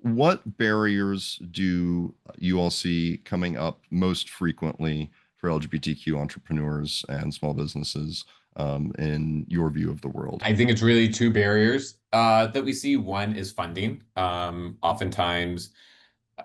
what barriers do you all see coming up most frequently for LGBTQ entrepreneurs and small businesses in your view of the world? I think it's really two barriers that we see. One is funding. Oftentimes,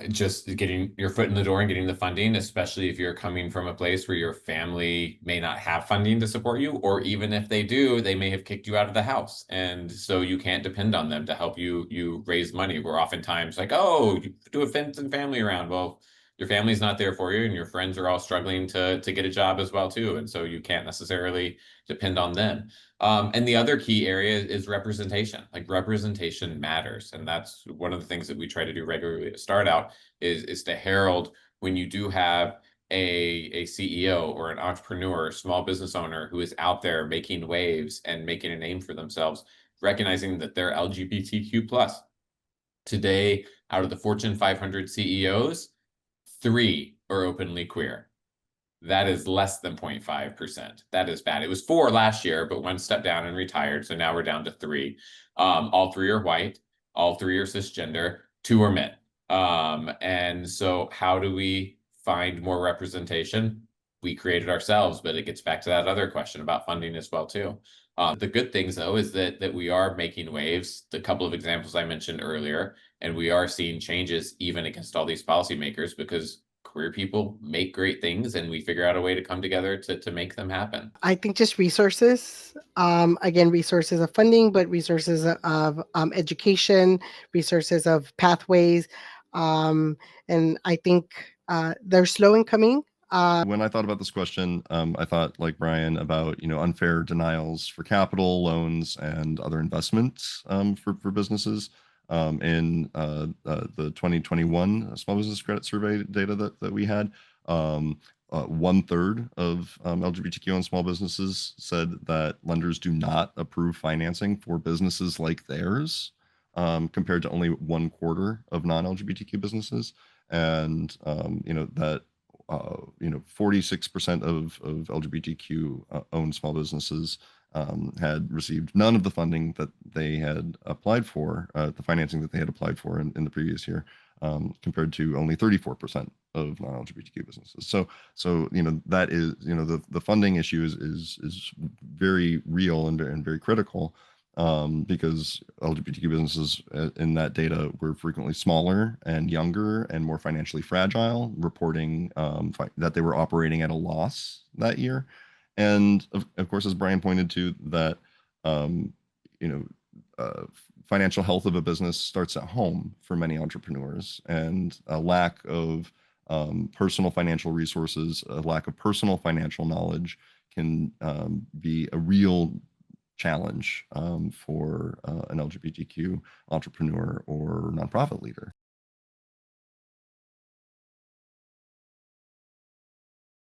just getting your foot in the door and getting the funding, especially if you're coming from a place where your family may not have funding to support you, or even if they do, they may have kicked you out of the house. And so you can't depend on them to help you raise money. We're oftentimes like, oh, you do a friends and family around. Well, your family's not there for you, and your friends are all struggling to get a job as well too. And so you can't necessarily depend on them. And the other key area is representation. Like representation matters, and that's one of the things that we try to do regularly at StartOut is to herald when you do have a CEO or an entrepreneur, small business owner who is out there making waves and making a name for themselves, recognizing that they're LGBTQ plus. Today, out of the Fortune 500 CEOs, 3 are openly queer. That is less than 0.5%. That is bad. It was 4 last year, but one stepped down and retired. So now we're down to 3. All 3 are white. All 3 are cisgender. 2 are men. And so how do we find more representation? We create it ourselves, but it gets back to that other question about funding as well too. The good things though is that we are making waves. The couple of examples I mentioned earlier, and we are seeing changes even against all these policymakers because queer people make great things and we figure out a way to come together to make them happen. I think just resources, again, resources of funding, but resources of education, resources of pathways. And I think they're slow in coming. When I thought about this question, I thought, like Brian, about unfair denials for capital, loans, and other investments for businesses. In the 2021 Small Business Credit Survey data that we had, 1/3 of LGBTQ and small businesses said that lenders do not approve financing for businesses like theirs, compared to only 1/4 of non-LGBTQ businesses, and that 46% of LGBTQ owned small businesses had received none of the funding that they had applied for, the financing that they had applied for in the previous year, compared to only 34% of non-LGBTQ businesses. So that is the funding issue is very real and very critical, because LGBTQ businesses in that data were frequently smaller and younger and more financially fragile, reporting that they were operating at a loss that year. And of course, as Brian pointed to, that um, you know financial health of a business starts at home for many entrepreneurs, and a lack of personal financial resources, a lack of personal financial knowledge can be a real challenge for an LGBTQ entrepreneur or nonprofit leader.